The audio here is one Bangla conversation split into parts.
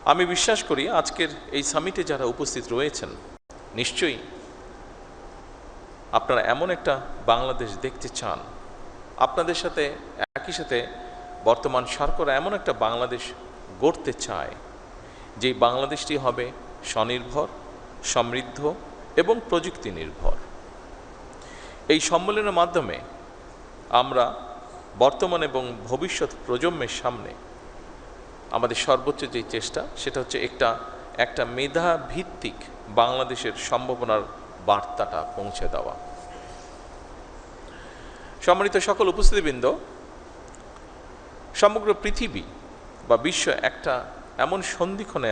আমি বিশ্বাস করি আজকের এই সামিটে যারা উপস্থিত রয়েছেন নিশ্চয়ই আপনারা এমন একটা বাংলাদেশ দেখতে চান, আপনাদের সাথে একই সাথে বর্তমান সরকার এমন একটা বাংলাদেশ গড়তে চায় যেই বাংলাদেশটি হবে স্বনির্ভর, সমৃদ্ধ এবং প্রযুক্তি নির্ভর। এই সম্মেলনের মাধ্যমে আমরা বর্তমান এবং ভবিষ্যৎ প্রজন্মের সামনে আমাদের সর্বোচ্চ যে চেষ্টা সেটা হচ্ছে একটা মেধা ভিত্তিক বাংলাদেশের সম্ভাবনার বার্তাটা পৌঁছে দেওয়া। সম্মানিত সকল উপস্থিতিবৃন্দ, সমগ্র পৃথিবী বা বিশ্ব একটা এমন সন্ধিক্ষণে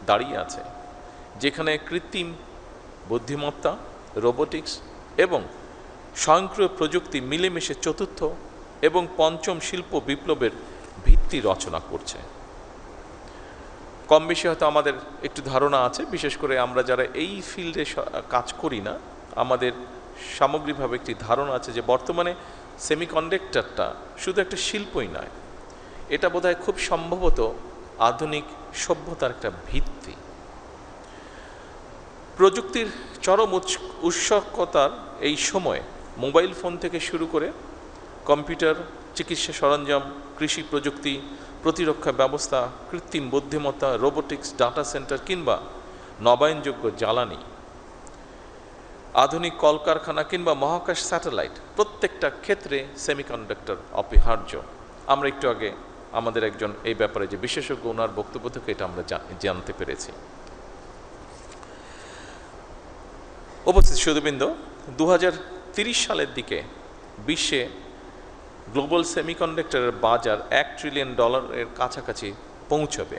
দাঁড়িয়ে আছে যেখানে কৃত্রিম বুদ্ধিমত্তা, রোবোটিক্স এবং স্বয়ংক্রিয় প্রযুক্তি মিলেমিশে চতুর্থ এবং পঞ্চম শিল্প বিপ্লবের ভিত্তি রচনা করছে। কম বেশি হয়তো আমাদের একটু ধারণা আছে, বিশেষ করে আমরা যারা এই ফিল্ডে কাজ করি না, আমাদের সামগ্রিকভাবে একটি ধারণা আছে যে বর্তমানে সেমিকন্ডাক্টরটা শুধু একটা শিল্পই নয়, এটা বোধহয় খুব সম্ভবত আধুনিক সভ্যতার একটা ভিত্তি। প্রযুক্তির চরম উৎসকতার এই সময়ে মোবাইল ফোন থেকে শুরু করে কম্পিউটার, চিকিৎসা সরঞ্জাম, কৃষি প্রযুক্তি, প্রতিরক্ষা ব্যবস্থা, কৃত্রিম বুদ্ধিমত্তা, রোবোটিক্স, ডাটা সেন্টার কিংবা নবায়নযোগ্য জ্বালানি, আধুনিক কলকারখানা কিংবা মহাকাশ স্যাটেলাইট, প্রত্যেকটা ক্ষেত্রে সেমিকন্ডাক্টর অপরিহার্য। আমরা একটু আগে আমাদের একজন এই ব্যাপারে যে বিশেষজ্ঞ, ওনার বক্তব্য থেকে এটা আমরা জানতে পেরেছি। উপস্থিত সুধীবৃন্দ, 2030 সালের দিকে বিশ্বে গ্লোবাল সেমিকন্ডাক্টরের বাজার $1 ট্রিলিয়ন কাছাকাছি পৌঁছবে,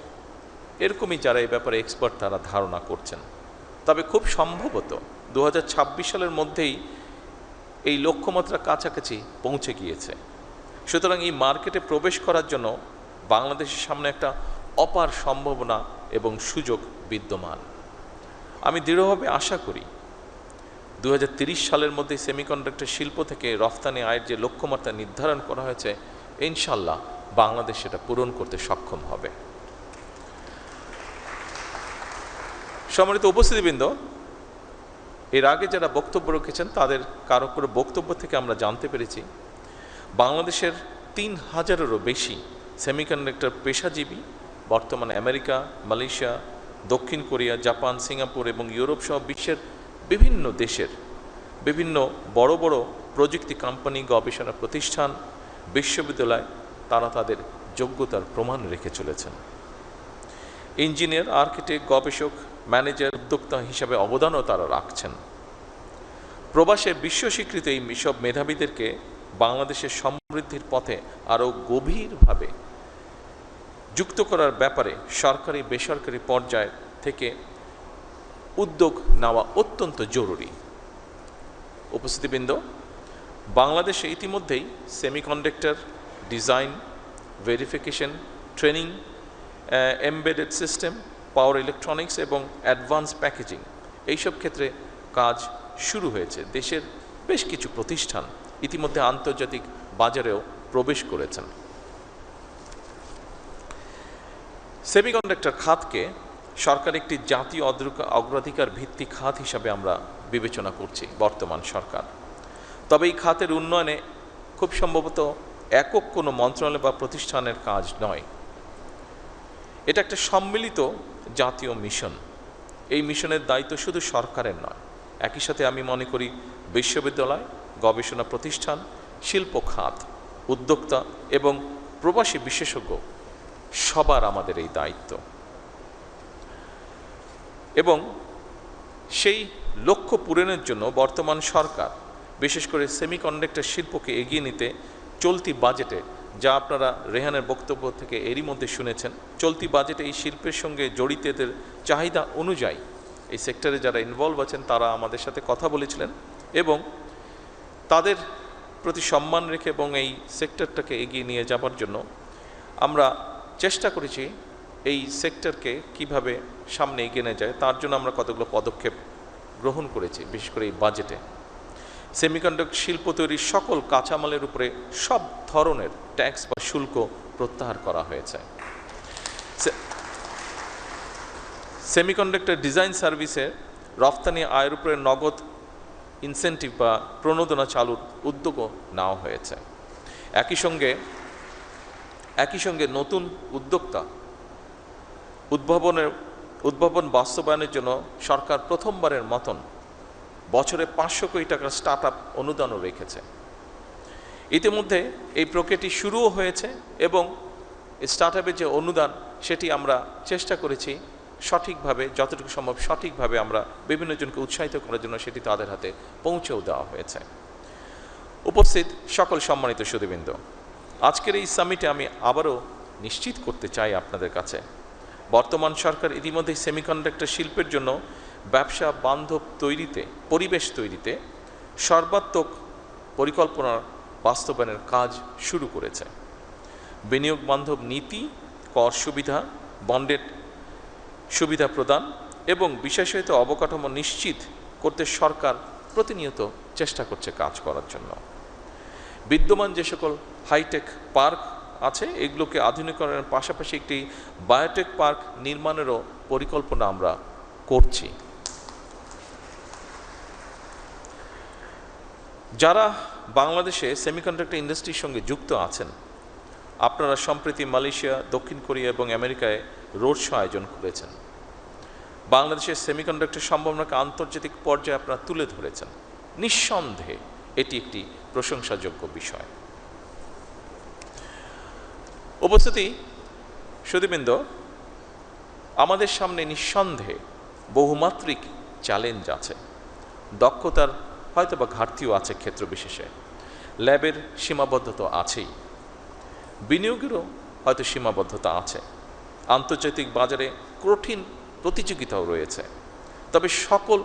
এরকমই যারা এই ব্যাপারে এক্সপার্ট তারা ধারণা করছেন। তবে খুব সম্ভবত 2026 সালের মধ্যেই এই লক্ষ্যমাত্রা কাছাকাছি পৌঁছে গিয়েছে। সুতরাং এই মার্কেটে প্রবেশ করার জন্য বাংলাদেশের সামনে একটা অপার সম্ভাবনা এবং সুযোগ বিদ্যমান। আমি দৃঢ়ভাবে আশা করি 2030 সালের মধ্যে সেমিকন্ডাক্টর শিল্প থেকে রফতানি আয়ের যে লক্ষ্যমাত্রা নির্ধারণ করা হয়েছে, ইনশাল্লাহ বাংলাদেশ সেটা পূরণ করতে সক্ষম হবে। সম্মানিত উপস্থিতিবৃন্দ, এর আগে যারা বক্তব্য রেখেছেন তাদের কারো কারো বক্তব্য থেকে আমরা জানতে পেরেছি বাংলাদেশের 3000-এরও বেশি সেমিকন্ডাক্টর পেশাজীবী বর্তমানে আমেরিকা, মালয়েশিয়া, দক্ষিণ কোরিয়া, জাপান, সিঙ্গাপুর এবং ইউরোপ সহ বিশ্বের বিভিন্ন দেশের বিভিন্ন বড় বড় প্রযুক্তি কোম্পানি, গবেষণা প্রতিষ্ঠান, বিশ্ববিদ্যালয় তারা তাদের যোগ্যতার প্রমাণ রেখে চলেছেন। ইঞ্জিনিয়ার, আর্কিটেক্ট, গবেষক, ম্যানেজার, উদ্যোক্তা হিসাবে অবদানও তারা রাখছেন। প্রবাসের বিশ্ব স্বীকৃত এই সব মেধাবীদেরকে বাংলাদেশের সমৃদ্ধির পথে আরও গভীরভাবে যুক্ত করার ব্যাপারে সরকারি বেসরকারি পর্যায় থেকে উদ্যোগ নেওয়া অত্যন্ত জরুরি। উপস্থিতিবৃন্দ, বাংলাদেশে ইতিমধ্যেই semiconductor design, verification, training, embedded system, power electronics এবং অ্যাডভান্স প্যাকেজিং এইসব ক্ষেত্রে কাজ শুরু হয়েছে। দেশের বেশ কিছু প্রতিষ্ঠান ইতিমধ্যে আন্তর্জাতিক বাজারেও প্রবেশ করেছেন। সেমিকন্ডাক্টর খাতকে সরকার একটি জাতীয় অগ্রাধিকার ভিত্তিক খাত হিসাবে আমরা বিবেচনা করছি বর্তমান সরকার। তবে এই খাতের উন্নয়নে খুব সম্ভবত একক কোনো মন্ত্রণালয় বা প্রতিষ্ঠানের কাজ নয়, এটা একটা সম্মিলিত জাতীয় মিশন। এই মিশনের দায়িত্ব শুধু সরকারের নয়, একই সাথে আমি মনে করি বিশ্ববিদ্যালয়, গবেষণা প্রতিষ্ঠান, শিল্প খাত, উদ্যোক্তা এবং প্রবাসী বিশেষজ্ঞ সবার আমাদের এই দায়িত্ব। এবং সেই লক্ষ্য পূরণের জন্য বর্তমান সরকার বিশেষ করে সেমিকন্ডাক্টর শিল্পকে এগিয়ে নিতে চলতি বাজেটে, যা আপনারা রেহানের বক্তব্য থেকে এরই মধ্যে শুনেছেন, চলতি বাজেটে এই শিল্পের সঙ্গে জড়িতদের চাহিদা অনুযায়ী এই সেক্টরে যারা ইনভলভ আছেন তারা আমাদের সাথে কথা বলেছিলেন এবং তাদের প্রতি সম্মান রেখে এবং এই সেক্টরটাকে এগিয়ে নিয়ে যাবার জন্য আমরা চেষ্টা করেছি এই সেক্টরকে কিভাবে সামনে এগিয়ে নিয়ে যায় তার জন্য আমরা কতগুলো পদক্ষেপ গ্রহণ করেছি। বিশেষ করে এই বাজেটে সেমিকন্ডাক্টর শিল্প তৈরির সকল কাঁচামালের উপরে সব ধরনের ট্যাক্স বা শুল্ক প্রত্যাহার করা হয়েছে। সেমিকন্ডাক্টর ডিজাইন সার্ভিসে রফতানি আয়ের উপরে নগদ ইনসেন্টিভ বা প্রণোদনা চালুর উদ্যোগও নেওয়া হয়েছে। একই সঙ্গে নতুন উদ্যোক্তা উদ্ভাবন বাস্তবায়নের জন্য সরকার প্রথমবারের মতন বছরে 500 কোটি টাকার স্টার্ট আপ অনুদানও রেখেছে। ইতিমধ্যে এই প্রক্রিয়াটি শুরুও হয়েছে এবং স্টার্ট আপের যে অনুদান সেটি আমরা চেষ্টা করেছি সঠিকভাবে, যতটুকু সম্ভব সঠিকভাবে আমরা বিভিন্ন জনকে উৎসাহিত করার জন্য সেটি তাদের হাতে পৌঁছেও দেওয়া হয়েছে। উপস্থিত সকল সম্মানিত সুধীবৃন্দ, আজকের এই সামিটে আমি আবারও নিশ্চিত করতে চাই আপনাদের কাছে, বর্তমান সরকার ইতিমধ্যে সেমিকন্ডাক্টর শিল্পের জন্য ব্যবসা বান্ধব পরিবেশ তৈরিতে সর্বাত্মক পরিকল্পনার বাস্তবায়নের কাজ শুরু করেছে। বিনিয়োগ বান্ধব নীতি, কর সুবিধা, বন্ডের সুবিধা প্রদান এবং বিশেষায়িত অবকাঠামো নিশ্চিত করতে সরকার প্রতিনিয়ত চেষ্টা করছে কাজ করার জন্য। বিদ্যমান যে সকল হাইটেক পার্ক আছে এগুলোকে আধুনিকরণের পাশাপাশি একটি বায়োটেক পার্ক নির্মাণেরও পরিকল্পনা আমরা করছি। যারা বাংলাদেশে সেমিকন্ডাক্টর ইন্ডাস্ট্রির সঙ্গে যুক্ত আছেন, আপনারা সম্প্রতি মালয়েশিয়া, দক্ষিণ কোরিয়া এবং আমেরিকায় রোড শো আয়োজন করেছেন। বাংলাদেশের সেমিকন্ডাক্টর সম্ভাবনাকে আন্তর্জাতিক পর্যায়ে আপনারা তুলে ধরেছেন। নিঃসন্দেহে এটি একটি প্রশংসাযোগ্য বিষয়। উপস্থিতি সুধীবৃন্দ, আমাদের সামনে নিঃসন্দেহে বহুমাত্রিক চ্যালেঞ্জ আছে। দক্ষতার হয়তোবা ঘাটতিও আছে ক্ষেত্র বিশেষে, ল্যাবের সীমাবদ্ধতা আছেই, বিনিয়োগেরও হয়তো সীমাবদ্ধতা আছে, আন্তর্জাতিক বাজারে কঠিন প্রতিযোগিতাও রয়েছে। তবে সকল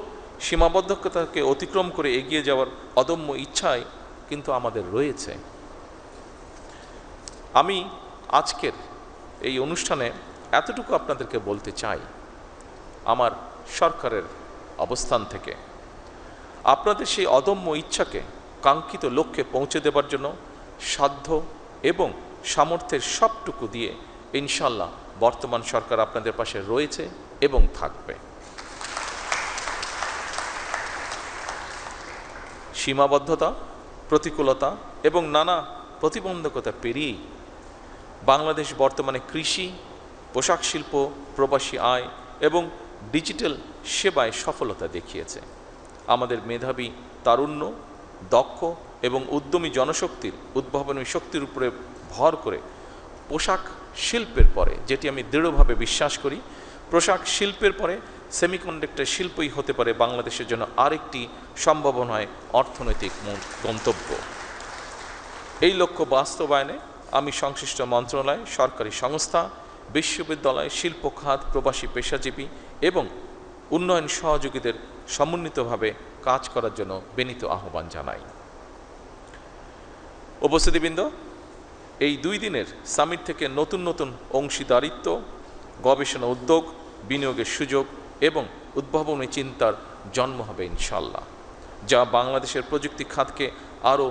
সীমাবদ্ধতাকে অতিক্রম করে এগিয়ে যাওয়ার অদম্য ইচ্ছাই কিন্তু আমাদের রয়েছে। আমি আজকের এই অনুষ্ঠানে এতটুকু আপনাদেরকে বলতে চাই, আমার সরকারের অবস্থান থেকে আপনাদের সেই অদম্য ইচ্ছাকে কাঙ্ক্ষিত লক্ষ্যে পৌঁছে দেবার জন্য সাধ্য এবং সামর্থ্যের সবটুকু দিয়ে ইনশাল্লাহ বর্তমান সরকার আপনাদের পাশে রয়েছে এবং থাকবে। সীমাবদ্ধতা, প্রতিকূলতা এবং নানা প্রতিবন্ধকতা পেরিয়েই বাংলাদেশ বর্তমানে কৃষি, পোশাক শিল্প, প্রবাসী আয় এবং ডিজিটাল সেবায় সফলতা দেখিয়েছে। আমাদের মেধাবী, তারুণ্য, দক্ষ এবং উদ্যমী জনশক্তির উদ্ভাবনী শক্তির উপরে ভর করে পোশাক শিল্পের পরে, যেটি আমি দৃঢ়ভাবে বিশ্বাস করি, পোশাক শিল্পের পরে সেমিকন্ডাক্টর শিল্পই হতে পারে বাংলাদেশের জন্য আরেকটি সম্ভাবনায় অর্থনৈতিক গন্তব্য। এই লক্ষ্য বাস্তবায়নে আমি সংশ্লিষ্ট মন্ত্রণালয়, সরকারি সংস্থা, বিশ্ববিদ্যালয়, শিল্প খাত, প্রবাসী পেশাজীবী এবং উন্নয়ন সহযোগীদের সমন্বিতভাবে কাজ করার জন্য বিনীত আহ্বান জানাই। উপস্থিতিবৃন্দ, এই 2 দিনের সামিট থেকে নতুন নতুন অংশীদারিত্ব, গবেষণা উদ্যোগ, বিনিয়োগের সুযোগ এবং উদ্ভাবনী চিন্তার জন্ম হবে ইনশাল্লাহ, যা বাংলাদেশের প্রযুক্তি খাতকে আরও